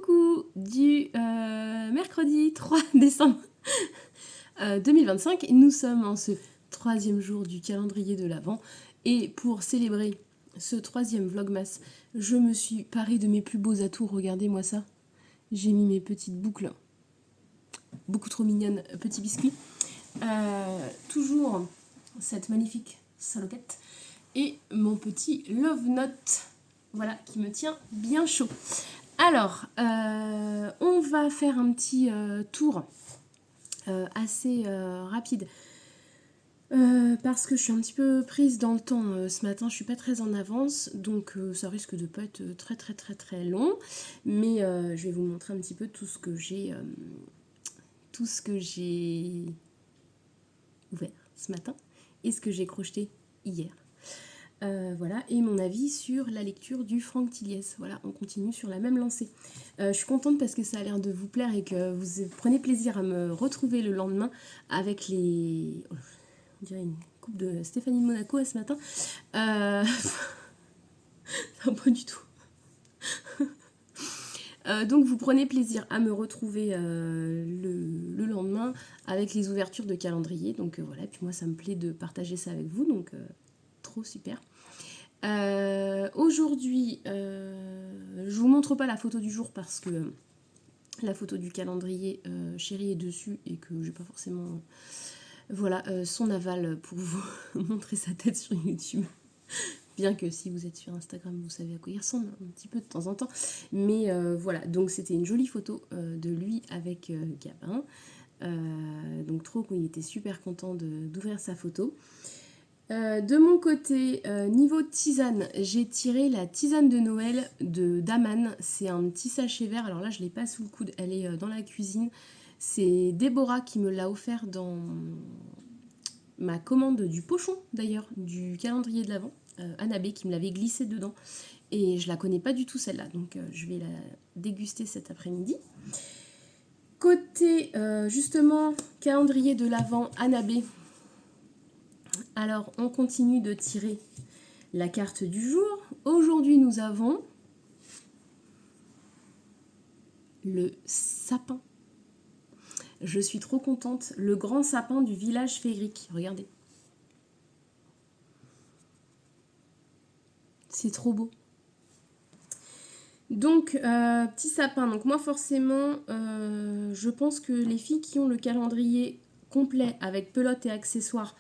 Coucou du mercredi 3 décembre 2025. Nous sommes en ce troisième jour du calendrier de l'Avent. Et pour célébrer ce troisième vlogmas, je me suis parée de mes plus beaux atours. Regardez-moi ça. J'ai mis mes petites boucles. Beaucoup trop mignonnes, petits biscuits. Toujours cette magnifique salopette. Et mon petit love note. Voilà, qui me tient bien chaud. Alors, on va faire un petit tour assez rapide parce que je suis un petit peu prise dans le temps ce matin, je suis pas très en avance, donc ça risque de pas être très long, mais je vais vous montrer un petit peu tout ce que j'ai ouvert ce matin et ce que j'ai crocheté hier. Voilà, et mon avis sur la lecture du Franck Tilliès. Voilà, on continue sur la même lancée. Je suis contente parce que ça a l'air de vous plaire et que vous prenez plaisir à me retrouver le lendemain avec les... On dirait une coupe de Stéphanie de Monaco ce matin. Non, pas du tout. Donc vous prenez plaisir à me retrouver le lendemain avec les ouvertures de calendrier. Donc voilà, et puis moi ça me plaît de partager ça avec vous, donc trop super. Aujourd'hui, je vous montre pas la photo du jour parce que la photo du calendrier chéri est dessus et que j'ai pas forcément son aval pour vous montrer sa tête sur YouTube. Bien que si vous êtes sur Instagram, vous savez à quoi il ressemble un petit peu de temps en temps. Mais voilà, donc c'était une jolie photo de lui avec Gabin. Donc trop, il était super content d'ouvrir sa photo. De mon côté, niveau tisane, j'ai tiré la tisane de Noël de Daman. C'est un petit sachet vert. Alors là, je ne l'ai pas sous le coude, elle est dans la cuisine. C'est Déborah qui me l'a offert dans ma commande du pochon, d'ailleurs, du calendrier de l'Avent. Annabé qui me l'avait glissé dedans. Et je la connais pas du tout celle-là, donc je vais la déguster cet après-midi. Côté, justement, calendrier de l'Avent, Annabé. Alors, on continue de tirer la carte du jour. Aujourd'hui, nous avons le sapin. Je suis trop contente. Le grand sapin du village féerique. Regardez. C'est trop beau. Donc, petit sapin. Donc, moi, forcément, je pense que les filles qui ont le calendrier complet avec pelote et accessoires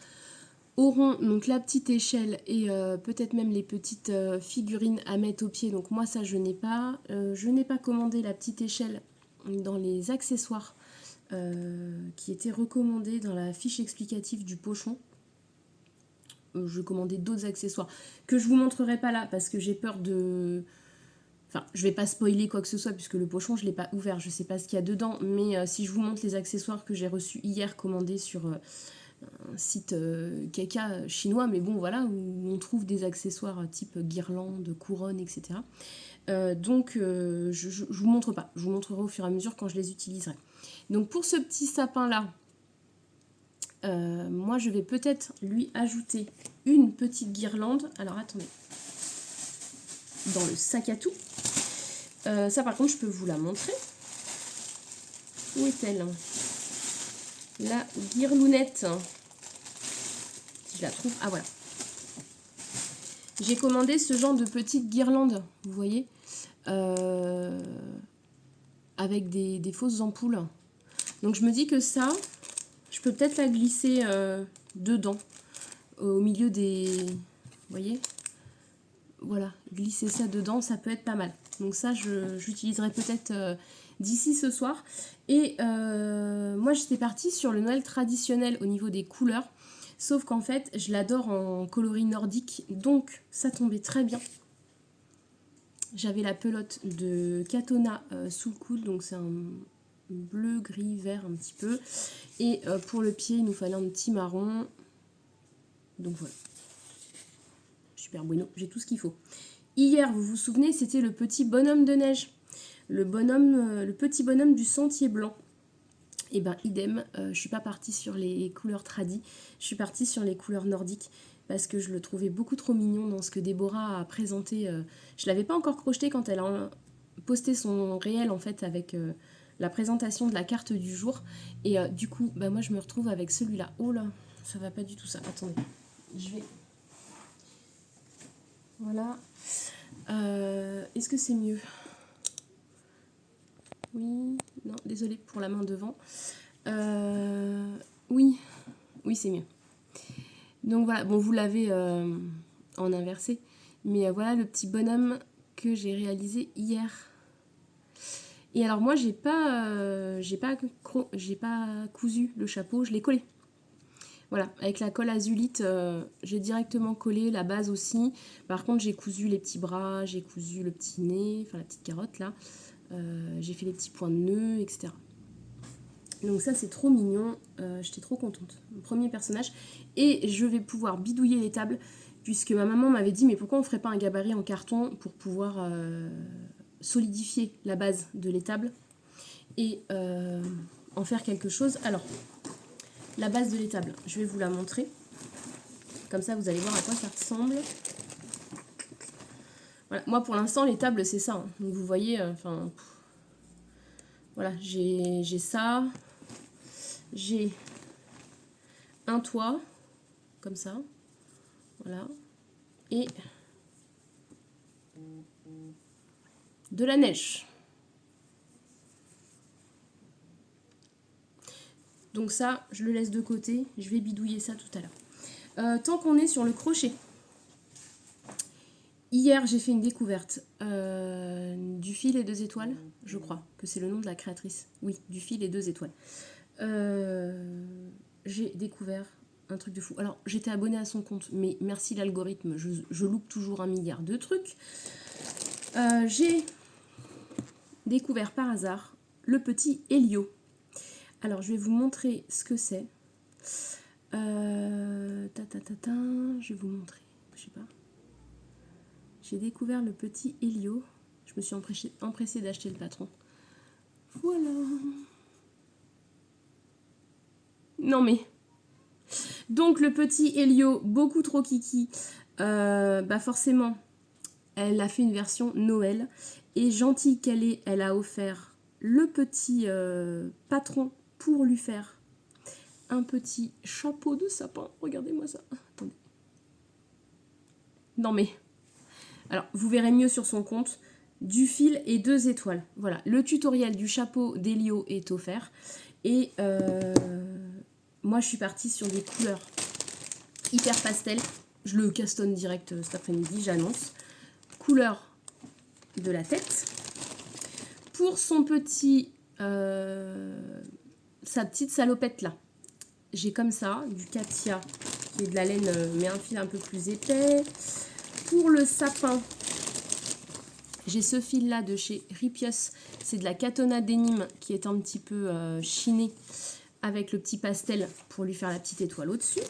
auront donc la petite échelle et peut-être même les petites figurines à mettre au pied. Donc moi ça je n'ai pas. Je n'ai pas commandé la petite échelle dans les accessoires qui étaient recommandés dans la fiche explicative du pochon. Je commandais d'autres accessoires que je vous montrerai pas là parce que j'ai peur de... Enfin, je vais pas spoiler quoi que ce soit puisque le pochon je l'ai pas ouvert, je sais pas ce qu'il y a dedans, mais si je vous montre les accessoires que j'ai reçus hier commandés sur... un site caca chinois, mais bon voilà, où on trouve des accessoires type guirlande, couronne, etc. Donc je vous montre pas, je vous montrerai au fur et à mesure quand je les utiliserai. Donc pour ce petit sapin là, moi je vais peut-être lui ajouter une petite guirlande. Alors attendez, dans le sac à tout. Ça par contre je peux vous la montrer. Où est-elle ? La guirlounette, si je la trouve, ah voilà. J'ai commandé ce genre de petite guirlande, vous voyez, avec des fausses ampoules. Donc je me dis que ça, je peux peut-être la glisser dedans, au milieu des... Vous voyez ? Voilà, glisser ça dedans, ça peut être pas mal. Donc ça, j'utiliserai peut-être d'ici ce soir. Et moi, j'étais partie sur le Noël traditionnel au niveau des couleurs. Sauf qu'en fait, je l'adore en coloris nordique. Donc, ça tombait très bien. J'avais la pelote de Katona sous le coude. Donc, c'est un bleu, gris, vert un petit peu. Et pour le pied, il nous fallait un petit marron. Donc, voilà. Super bueno, j'ai tout ce qu'il faut. Hier, vous vous souvenez, c'était le petit bonhomme de neige. Le petit bonhomme du sentier blanc. Et ben idem, je suis pas partie sur les couleurs tradies, je suis partie sur les couleurs nordiques parce que je le trouvais beaucoup trop mignon dans ce que Déborah a présenté. Je l'avais pas encore crocheté quand elle posté son réel en fait avec la présentation de la carte du jour. Et du coup, bah, moi je me retrouve avec celui-là. Oh là, ça va pas du tout ça. Attendez, je vais... Voilà. Est-ce que c'est mieux? Oui, non, désolée pour la main devant. Oui, oui c'est mieux. Donc voilà, bon vous l'avez en inversé. Mais voilà le petit bonhomme que j'ai réalisé hier. Et alors moi j'ai pas cousu le chapeau, je l'ai collé. Voilà, avec la colle azulite, j'ai directement collé la base aussi. Par contre j'ai cousu les petits bras, j'ai cousu le petit nez, enfin la petite carotte là. J'ai fait les petits points de nœud, etc. Donc ça c'est trop mignon, j'étais trop contente. Mon premier personnage. Et je vais pouvoir bidouiller les tables, puisque ma maman m'avait dit mais pourquoi on ferait pas un gabarit en carton pour pouvoir solidifier la base de l'étable et en faire quelque chose. Alors, la base de l'étable, je vais vous la montrer. Comme ça, vous allez voir à quoi ça ressemble. Voilà. Moi, pour l'instant, les tables, c'est ça. Hein. Donc, vous voyez, enfin... voilà, j'ai ça. J'ai un toit, comme ça. Voilà. Et de la neige. Donc ça, je le laisse de côté. Je vais bidouiller ça tout à l'heure. Tant qu'on est sur le crochet. Hier, j'ai fait une découverte du fil et 2 étoiles, je crois que c'est le nom de la créatrice. Oui, du fil et 2 étoiles. J'ai découvert un truc de fou. Alors, j'étais abonnée à son compte, mais merci l'algorithme, je loupe toujours 1 milliard de trucs. J'ai découvert par hasard le petit Helio. Alors, je vais vous montrer ce que c'est. Je vais vous montrer, je sais pas. J'ai découvert le petit Helio. Je me suis empressée d'acheter le patron. Voilà. Non mais... Donc le petit Helio, beaucoup trop kiki. Bah forcément, elle a fait une version Noël. Et gentille qu'elle est, elle a offert le petit patron pour lui faire un petit chapeau de sapin. Regardez-moi ça. Attendez. Non mais... Alors, vous verrez mieux sur son compte. Du fil et 2 étoiles. Voilà, le tutoriel du chapeau d'Helio est offert. Et moi, je suis partie sur des couleurs hyper pastel. Je le castonne direct cet après-midi, j'annonce. Couleur de la tête. Pour son petit... sa petite salopette là. J'ai comme ça, du Katia, qui est de la laine, mais un fil un peu plus épais. Pour le sapin, j'ai ce fil là de chez Ripios, c'est de la Katona Denim qui est un petit peu chiné avec le petit pastel pour lui faire la petite étoile au-dessus.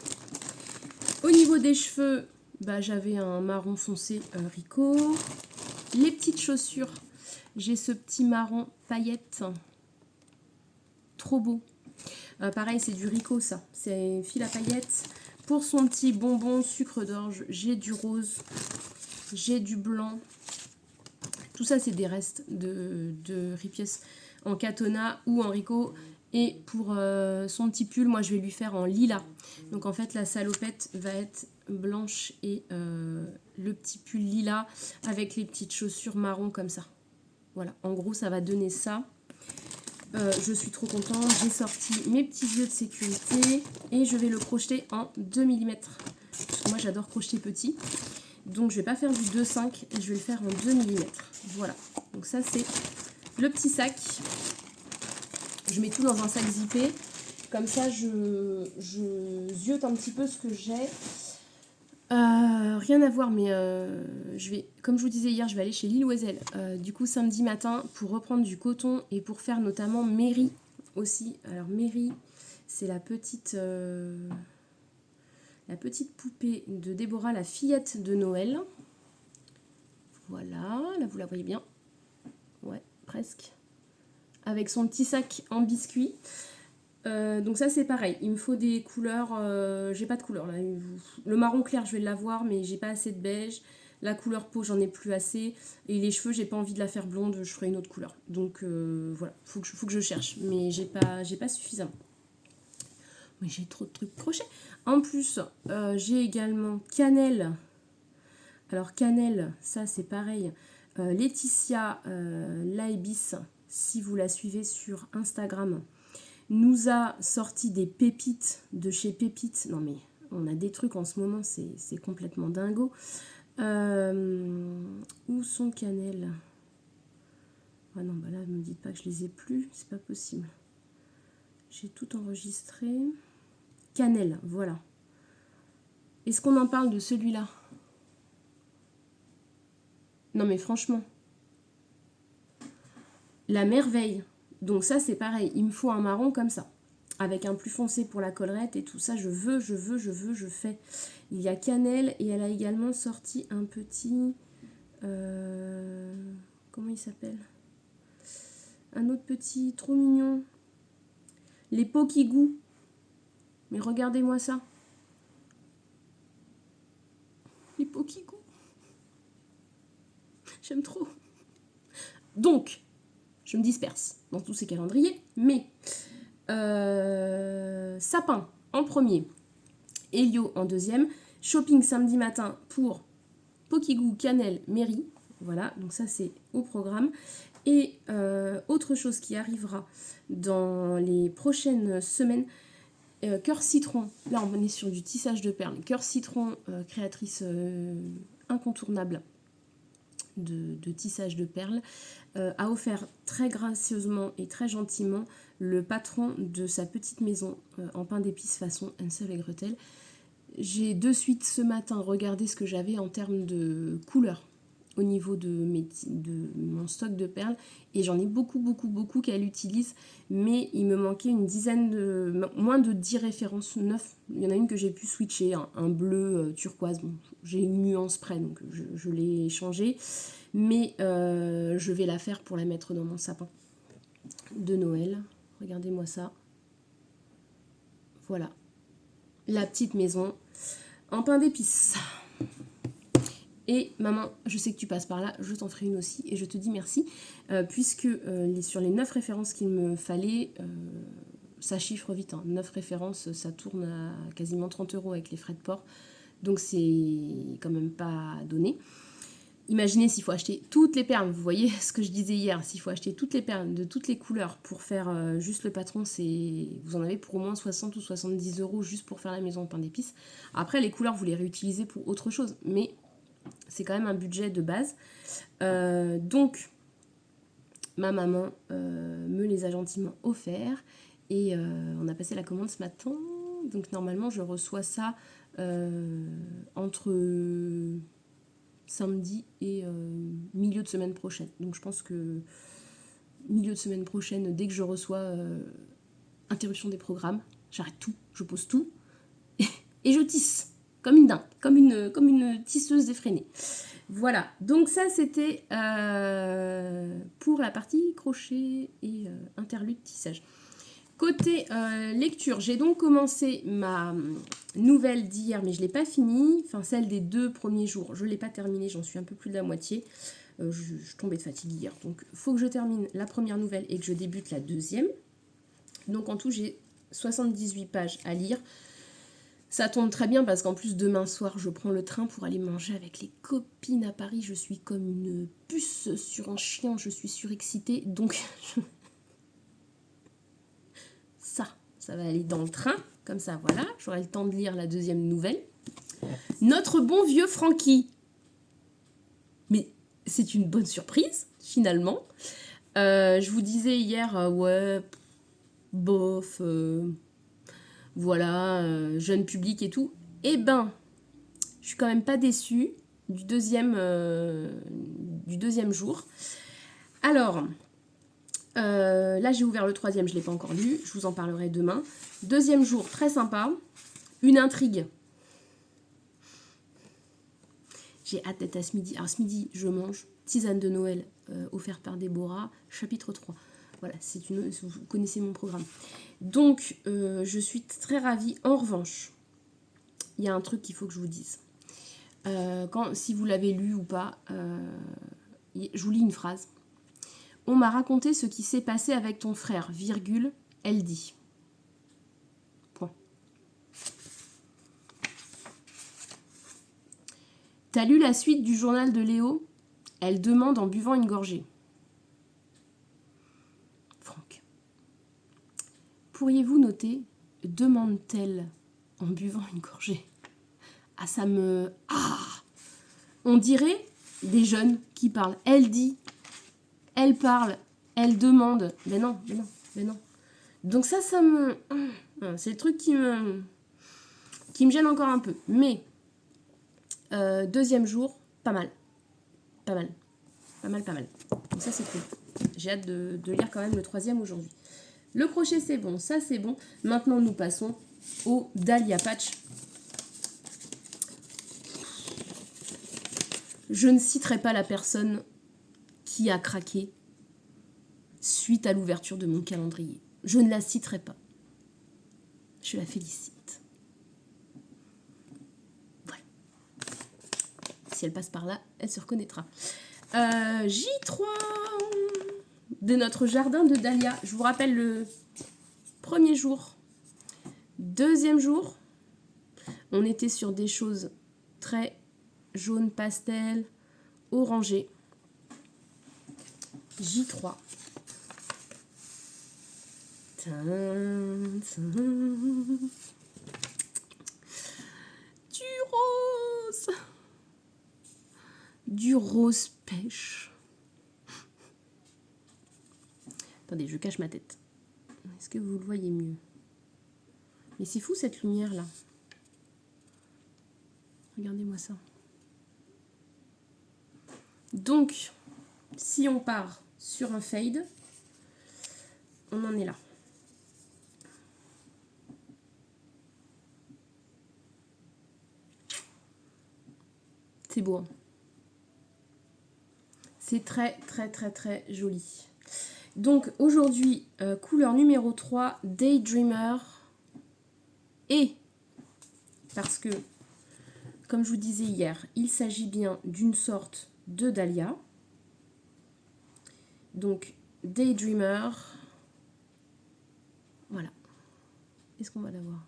Au niveau des cheveux, bah, j'avais un marron foncé Rico. Les petites chaussures, j'ai ce petit marron paillette, trop beau. Pareil, c'est du Rico ça, c'est fil à paillettes. Pour son petit bonbon sucre d'orge, j'ai du rose, j'ai du blanc. Tout ça, c'est des restes de Ripies en Katona ou en Rico. Et pour son petit pull, moi, je vais lui faire en lilas. Donc, en fait, la salopette va être blanche et le petit pull lilas avec les petites chaussures marron comme ça. Voilà, en gros, ça va donner ça. Je suis trop contente. J'ai sorti mes petits yeux de sécurité et je vais le crocheter en 2 mm. Parce que moi, j'adore crocheter petit. Donc, je vais pas faire du 2,5 et je vais le faire en 2 mm. Voilà. Donc, ça, c'est le petit sac. Je mets tout dans un sac zippé. Comme ça, je ziote un petit peu ce que j'ai. Rien à voir, mais je vais, comme je vous disais hier, je vais aller chez Lille Oisel. Du coup, samedi matin, pour reprendre du coton et pour faire notamment Mary aussi. Alors, Mary, c'est la petite poupée de Déborah, la fillette de Noël. Voilà, là vous la voyez bien. Ouais, presque. Avec son petit sac en biscuit. Donc ça c'est pareil, il me faut des couleurs, j'ai pas de couleur là. Le marron clair je vais l'avoir mais j'ai pas assez de beige. La couleur peau, j'en ai plus assez. Et les cheveux, j'ai pas envie de la faire blonde, je ferai une autre couleur. Donc voilà, faut que je cherche. Mais j'ai pas suffisamment. Mais j'ai trop de trucs crochets. En plus, j'ai également cannelle. Alors cannelle, ça c'est pareil. Laetitia Laebis, si vous la suivez sur Instagram, nous a sorti des pépites de chez Pépites. Non mais on a des trucs en ce moment, c'est complètement dingo. Où sont cannelle? Ah non, bah là, ne me dites pas que je les ai plus, c'est pas possible. J'ai tout enregistré. Cannelle, voilà. Est-ce qu'on en parle de celui-là? Non mais franchement. La merveille. Donc ça c'est pareil, il me faut un marron comme ça. Avec un plus foncé pour la collerette et tout ça, je fais. Il y a cannelle et elle a également sorti un petit... comment il s'appelle? Un autre petit, trop mignon. Les Pokigou. Mais regardez-moi ça. Les Pokigou. J'aime trop. Donc, je me disperse dans tous ces calendriers, mais sapin en premier, Elio en deuxième, shopping samedi matin pour Pokigou, Cannelle, Mairie, voilà, donc ça c'est au programme. Et autre chose qui arrivera dans les prochaines semaines, Cœur Citron, là on est sur du tissage de perles, Cœur Citron, créatrice incontournable de tissage de perles, a offert très gracieusement et très gentiment le patron de sa petite maison en pain d'épices façon Hansel et Gretel. J'ai de suite ce matin regardé ce que j'avais en termes de couleurs au niveau de mon stock de perles et j'en ai beaucoup qu'elle utilise, mais il me manquait une dizaine moins de 10 références, 9. Il y en a une que j'ai pu switcher, un bleu turquoise, bon, j'ai une nuance près donc je l'ai changé, mais je vais la faire pour la mettre dans mon sapin de Noël. Regardez-moi ça, voilà la petite maison en pain d'épices. Et maman, je sais que tu passes par là, je t'en ferai une aussi et je te dis merci, puisque sur les 9 références qu'il me fallait, ça chiffre vite, hein. 9 références, ça tourne à quasiment 30 € avec les frais de port, donc c'est quand même pas donné. Imaginez s'il faut acheter toutes les perles, vous voyez ce que je disais hier, s'il faut acheter toutes les perles de toutes les couleurs pour faire juste le patron, vous en avez pour au moins 60 ou 70 € juste pour faire la maison de pain d'épices. Après les couleurs vous les réutilisez pour autre chose, mais c'est quand même un budget de base. Donc ma maman me les a gentiment offerts et on a passé la commande ce matin, donc normalement je reçois ça entre samedi et milieu de semaine prochaine. Donc je pense que milieu de semaine prochaine, dès que je reçois interruption des programmes, j'arrête tout, je pose tout et je tisse comme une dingue, comme une tisseuse effrénée. Voilà, donc ça c'était pour la partie crochet et interlude tissage. Côté lecture, j'ai donc commencé ma nouvelle d'hier, mais je ne l'ai pas finie. Enfin, celle des 2 premiers jours, je ne l'ai pas terminée, j'en suis un peu plus de la moitié. Je tombais de fatigue hier, donc il faut que je termine la première nouvelle et que je débute la deuxième. Donc en tout, j'ai 78 pages à lire. Ça tombe très bien parce qu'en plus, demain soir, je prends le train pour aller manger avec les copines à Paris. Je suis comme une puce sur un chien, je suis surexcitée, donc... Ça va aller dans le train, comme ça, voilà. J'aurai le temps de lire la deuxième nouvelle. Notre bon vieux Francky. Mais c'est une bonne surprise, finalement. Je vous disais hier, ouais, bof, voilà, jeune public et tout. Eh ben, je suis quand même pas déçue du deuxième jour. Alors... là j'ai ouvert le 3e, je ne l'ai pas encore lu, je vous en parlerai demain. 2e jour, très sympa, une intrigue. J'ai hâte d'être à ce midi. Alors ce midi, je mange tisane de Noël offerte par Déborah, chapitre 3. Voilà, vous connaissez mon programme. Donc, je suis très ravie. En revanche, il y a un truc qu'il faut que je vous dise. Si vous l'avez lu ou pas, je vous lis une phrase. On m'a raconté ce qui s'est passé avec ton frère, virgule, elle dit. Point. T'as lu la suite du journal de Léo? Elle demande en buvant une gorgée. Franck. Pourriez-vous noter, demande-t-elle en buvant une gorgée? Ah, ça me... Ah! On dirait des jeunes qui parlent. Elle dit, elle parle, elle demande. Mais non, mais non, mais non. Donc ça me... C'est le truc qui me gêne encore un peu. Mais, deuxième jour, pas mal. Pas mal. Pas mal, pas mal. Donc ça, c'est cool. J'ai hâte de lire quand même le troisième aujourd'hui. Le crochet, c'est bon. Ça, c'est bon. Maintenant, nous passons au Dahlia Patch. Je ne citerai pas la personne qui a craqué suite à l'ouverture de mon calendrier. Je ne la citerai pas. Je la félicite. Voilà. Si elle passe par là, elle se reconnaîtra. J3 de notre jardin de Dahlia. Je vous rappelle le premier jour. Deuxième jour, on était sur des choses très jaune pastel, orangé. J3. Du rose. Du rose pêche. Attendez, je cache ma tête. Est-ce que vous le voyez mieux? Mais c'est fou cette lumière là. Regardez-moi ça. Donc, si on part sur un fade, on en est là. C'est beau. Hein, c'est très, très, très, très joli. Donc, aujourd'hui, couleur numéro 3, Daydreamer. Et, parce que, comme je vous disais hier, il s'agit bien d'une sorte de Dahlia. Donc, Daydreamer. Voilà. Est-ce qu'on va l'avoir?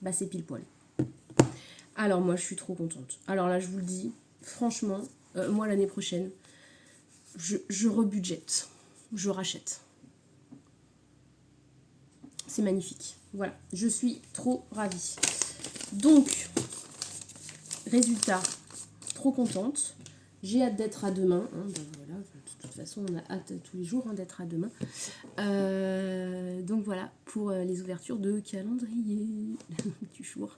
Bah, c'est pile poil. Alors, moi, je suis trop contente. Alors là, je vous le dis, franchement, moi, l'année prochaine, je rebudgète. Je rachète. C'est magnifique. Voilà. Je suis trop ravie. Donc, résultat, trop contente. J'ai hâte d'être à demain. Hein, ben voilà, de toute façon, on a hâte tous les jours d'être à demain. Donc voilà, pour les ouvertures de calendrier du jour.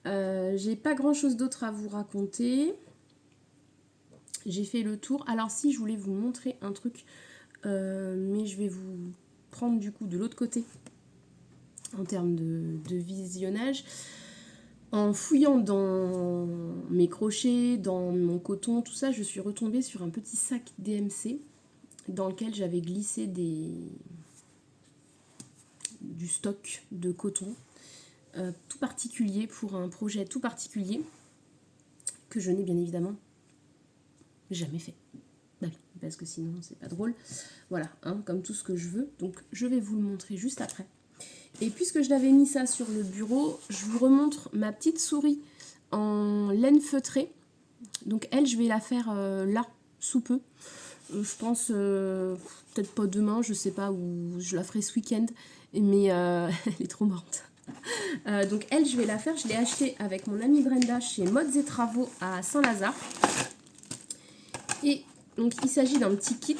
J'ai pas grand chose d'autre à vous raconter. J'ai fait le tour. Alors si, je voulais vous montrer un truc, mais je vais vous prendre du coup de l'autre côté en termes de visionnage. En fouillant dans mes crochets, dans mon coton, tout ça, je suis retombée sur un petit sac DMC dans lequel j'avais glissé du stock de coton tout particulier pour un projet tout particulier que je n'ai bien évidemment jamais fait. Bah oui, parce que sinon c'est pas drôle. Voilà, hein, comme tout ce que je veux. Donc je vais vous le montrer juste après. Et puisque je l'avais mis ça sur le bureau, je vous remontre ma petite souris en laine feutrée. Donc elle, je vais la faire là, sous peu. Je pense peut-être pas demain, je sais pas, ou je la ferai ce week-end. Mais elle est trop morte. Donc elle, je vais la faire. Je l'ai achetée avec mon amie Brenda chez Modes et Travaux à Saint-Lazare. Et donc il s'agit d'un petit kit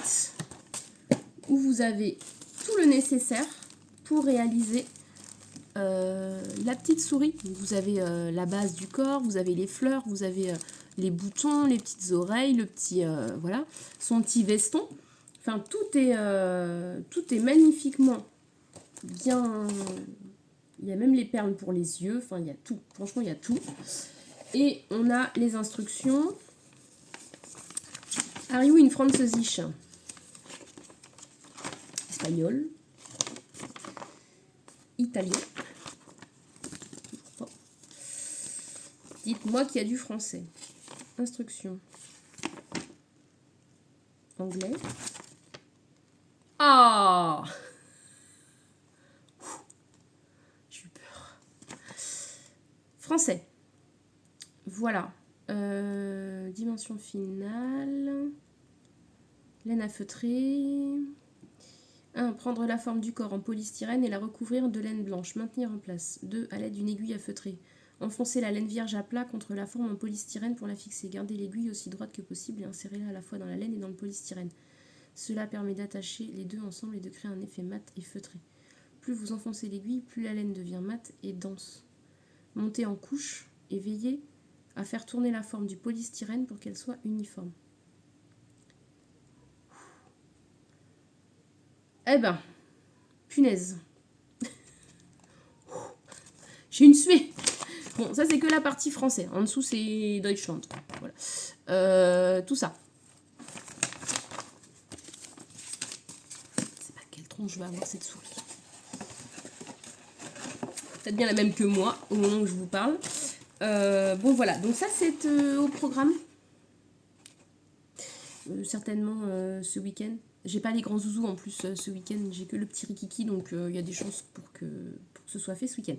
où vous avez tout le nécessaire pour réaliser la petite souris. Vous avez la base du corps, vous avez les fleurs, vous avez les boutons, les petites oreilles, le petit voilà, son petit veston. Enfin tout est magnifiquement bien. Il y a même les perles pour les yeux. Enfin il y a tout. Franchement il y a tout. Et on a les instructions. Arrivo in Französisch. Espagnol. Italien. Dites-moi qu'il y a du français. Instruction. Anglais. Ah! J'ai eu peur. Français. Voilà. Dimension finale. Laine à feutrer. 1. Prendre la forme du corps en polystyrène et la recouvrir de laine blanche. Maintenir en place. 2. À l'aide d'une aiguille à feutrer. Enfoncer la laine vierge à plat contre la forme en polystyrène pour la fixer. Gardez l'aiguille aussi droite que possible et insérez-la à la fois dans la laine et dans le polystyrène. Cela permet d'attacher les deux ensemble et de créer un effet mat et feutré. Plus vous enfoncez l'aiguille, plus la laine devient mate et dense. Montez en couche et veillez à faire tourner la forme du polystyrène pour qu'elle soit uniforme. Eh ben, punaise. J'ai une suée. Bon, ça c'est que la partie français. En dessous c'est Deutschland. Voilà. Tout ça. Je sais pas quelle tronche je vais avoir cette souris. Peut-être bien la même que moi au moment où je vous parle. Bon voilà, donc ça c'est au programme. Certainement ce week-end. J'ai pas les grands zouzous en plus ce week-end, j'ai que le petit rikiki, donc il y a des chances pour que ce soit fait ce week-end.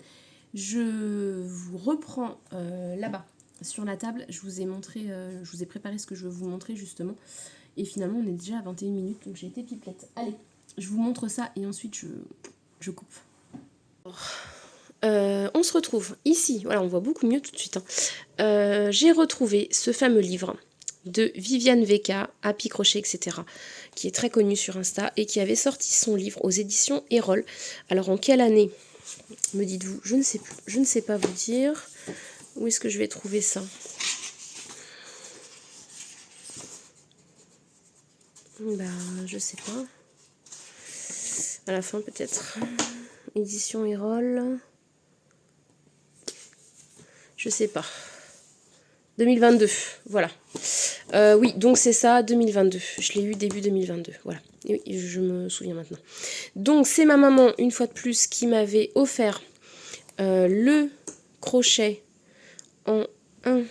Je vous reprends là-bas sur la table. Je vous ai montré, je vous ai préparé ce que je veux vous montrer justement. Et finalement on est déjà à 21 minutes, donc j'ai été pipelette. Allez, je vous montre ça et ensuite je coupe. On se retrouve ici, voilà, on voit beaucoup mieux tout de suite. J'ai retrouvé ce fameux livre de Viviane Veka, Happy Crochet, etc., qui est très connue sur Insta et qui avait sorti son livre aux éditions Erol. Alors en quelle année, me dites-vous? Je ne sais plus, je ne sais pas vous dire. Où est-ce que je vais trouver ça? Bah, je sais pas. À la fin peut-être. Édition Erol. Je sais pas. 2022, voilà. Oui, donc c'est ça, 2022. Je l'ai eu début 2022, voilà. Oui, je me souviens maintenant. Donc c'est ma maman, une fois de plus, qui m'avait offert le crochet en 1,5.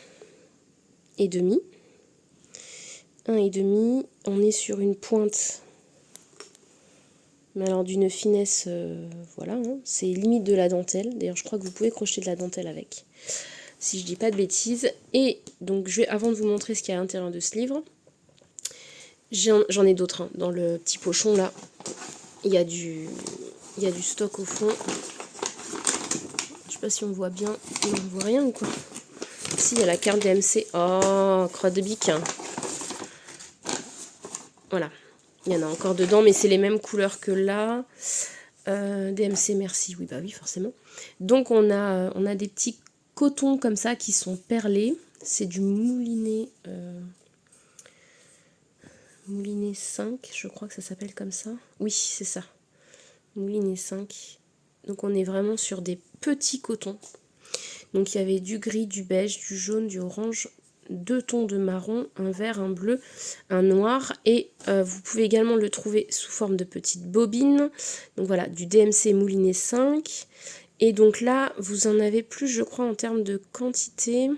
1,5. On est sur une pointe, mais alors d'une finesse, voilà. Hein, c'est limite de la dentelle. D'ailleurs, je crois que vous pouvez crocheter de la dentelle avec. Si je dis pas de bêtises. Et donc, avant de vous montrer ce qu'il y a à l'intérieur de ce livre, j'en ai d'autres. Hein. Dans le petit pochon, là, il y a du stock au fond. Je sais pas si on voit bien. On ne voit rien ou quoi? Si, il y a la carte DMC. Oh, croix de bique. Hein. Voilà. Il y en a encore dedans, mais c'est les mêmes couleurs que là. DMC, merci. Oui, bah oui, forcément. Donc, on a des petits cotons comme ça qui sont perlés. C'est du moulinet. Moulinet 5, je crois que ça s'appelle comme ça. Oui, c'est ça. Moulinet 5. Donc, on est vraiment sur des petits cotons. Donc, il y avait du gris, du beige, du jaune, du orange, 2 tons de marron, un vert, un bleu, un noir. Et vous pouvez également le trouver sous forme de petites bobines. Donc, voilà, du DMC Moulinet 5. Et donc là, vous en avez plus, je crois, en termes de quantité.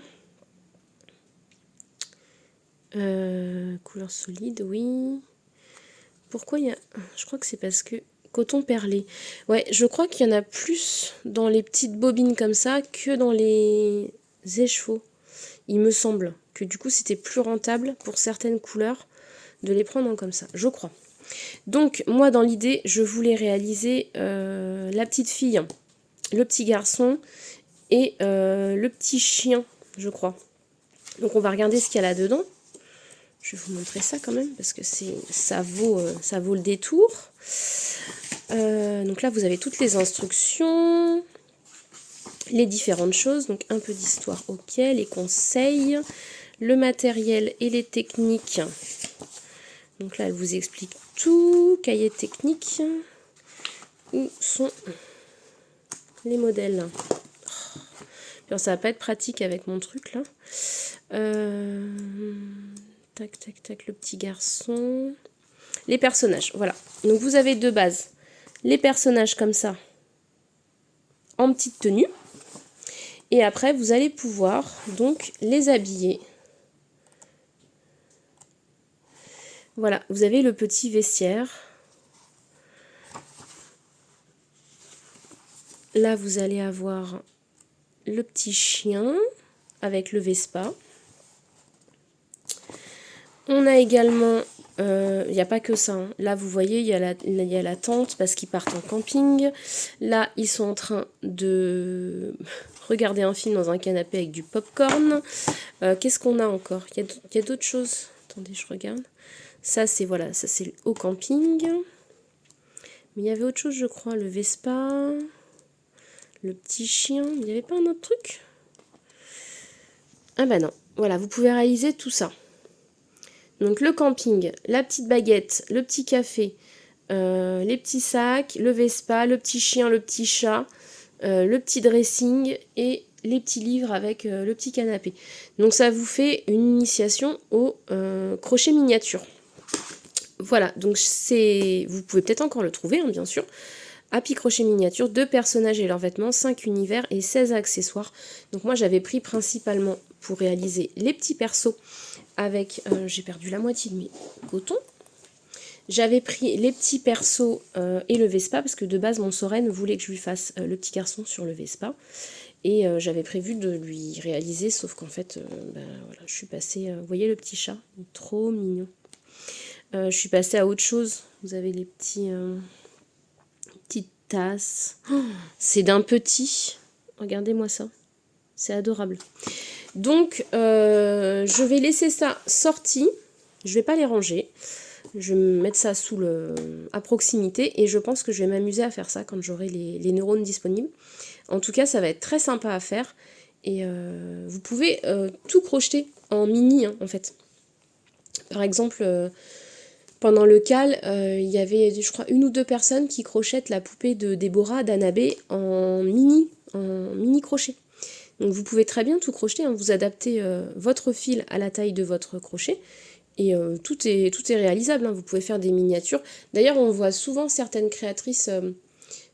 Couleur solide, oui. Pourquoi il y a... Je crois que c'est parce que... Coton perlé. Ouais, je crois qu'il y en a plus dans les petites bobines comme ça que dans les écheveaux. Il me semble que du coup, c'était plus rentable pour certaines couleurs de les prendre comme ça. Je crois. Donc, moi, dans l'idée, je voulais réaliser la petite fille, le petit garçon et le petit chien, je crois. Donc, on va regarder ce qu'il y a là-dedans. Je vais vous montrer ça quand même, parce que ça vaut le détour. Donc là, vous avez toutes les instructions, les différentes choses. Donc, un peu d'histoire, ok, les conseils, le matériel et les techniques. Donc là, elle vous explique tout, cahier technique. Où sont les modèles? Alors, ça va pas être pratique avec mon truc là. Tac, tac, tac, le petit garçon. Les personnages, voilà. Donc vous avez de base les personnages comme ça, en petite tenue. Et après, vous allez pouvoir donc les habiller. Voilà, vous avez le petit vestiaire. Là, vous allez avoir le petit chien avec le Vespa. On a également, il n'y a pas que ça, hein. Là, vous voyez, il y a la tente parce qu'ils partent en camping. Là, ils sont en train de regarder un film dans un canapé avec du popcorn. Qu'est-ce qu'on a encore? Il y a d'autres choses. Attendez, je regarde. Ça, c'est voilà, ça c'est au camping. Mais il y avait autre chose, je crois. Le Vespa, le petit chien. Il n'y avait pas un autre truc? Ah bah non. Voilà, vous pouvez réaliser tout ça. Donc le camping, la petite baguette, le petit café, les petits sacs, le Vespa, le petit chien, le petit chat, le petit dressing et les petits livres avec le petit canapé. Donc ça vous fait une initiation au crochet miniature. Voilà, donc vous pouvez peut-être encore le trouver, hein, bien sûr. Happy Crochet Miniature, 2 personnages et leurs vêtements, 5 univers et 16 accessoires. Donc moi j'avais pris principalement pour réaliser les petits persos avec, j'ai perdu la moitié de mes cotons. J'avais pris les petits persos et le Vespa parce que de base mon Soren voulait que je lui fasse le petit garçon sur le Vespa. Et j'avais prévu de lui réaliser, sauf qu'en fait, voilà, je suis passée, vous voyez le petit chat, trop mignon. Je suis passée à autre chose. Vous avez les petites tasses. Oh, c'est d'un petit. Regardez-moi ça. C'est adorable. Donc, je vais laisser ça sorti. Je vais pas les ranger. Je vais mettre ça à proximité. Et je pense que je vais m'amuser à faire ça quand j'aurai les neurones disponibles. En tout cas, ça va être très sympa à faire. Et vous pouvez tout crocheter en mini, hein, en fait. Par exemple... pendant le cal, il y avait, je crois, 1 ou 2 personnes qui crochettent la poupée de Déborah d'Annabé en mini crochet. Donc vous pouvez très bien tout crocheter, hein. Vous adaptez votre fil à la taille de votre crochet et tout est réalisable, hein. Vous pouvez faire des miniatures. D'ailleurs, on voit souvent certaines créatrices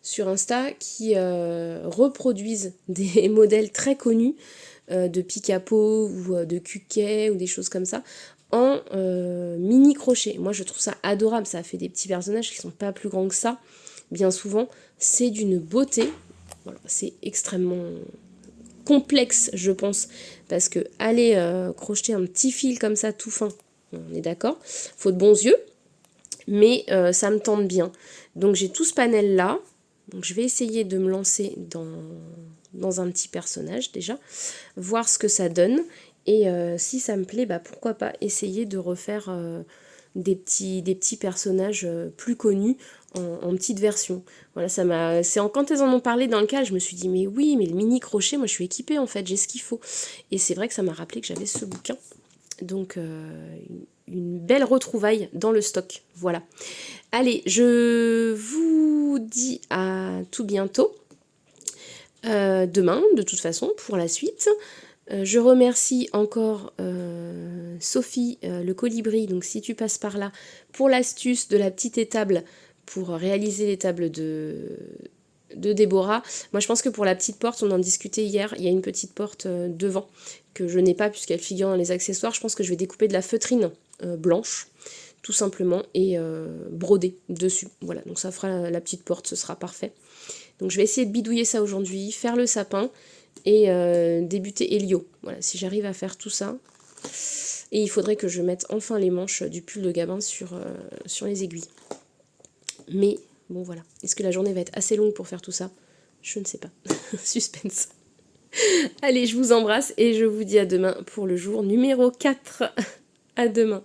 sur Insta qui reproduisent des modèles très connus de Picapo ou de Cuquet ou des choses comme ça en mini crochet. Moi je trouve ça adorable, ça fait des petits personnages qui sont pas plus grands que ça, bien souvent, c'est d'une beauté. Voilà, c'est extrêmement complexe je pense, parce que aller crocheter un petit fil comme ça tout fin, on est d'accord, faut de bons yeux, mais ça me tente bien. Donc j'ai tout ce panel là, donc je vais essayer de me lancer dans un petit personnage déjà, voir ce que ça donne. Et si ça me plaît, pourquoi pas essayer de refaire des petits personnages plus connus en petite version. Voilà, quand elles en ont parlé dans le cas, je me suis dit mais oui, mais le mini crochet, moi je suis équipée en fait, j'ai ce qu'il faut. Et c'est vrai que ça m'a rappelé que j'avais ce bouquin. Donc une belle retrouvaille dans le stock. Voilà. Allez, je vous dis à tout bientôt. Demain, de toute façon, pour la suite. Je remercie encore Sophie, le colibri, donc si tu passes par là, pour l'astuce de la petite étable pour réaliser l'étable de Déborah. Moi je pense que pour la petite porte, on en discutait hier, il y a une petite porte devant que je n'ai pas puisqu'elle figure dans les accessoires. Je pense que je vais découper de la feutrine blanche, tout simplement, et broder dessus. Voilà, donc ça fera la petite porte, ce sera parfait. Donc je vais essayer de bidouiller ça aujourd'hui, faire le sapin, et débuter Helio. Voilà, si j'arrive à faire tout ça. Et il faudrait que je mette enfin les manches du pull de Gabin sur les aiguilles. Mais bon voilà. Est-ce que la journée va être assez longue pour faire tout ça? Je ne sais pas. Suspense. Allez, je vous embrasse et je vous dis à demain pour le jour numéro 4. À demain.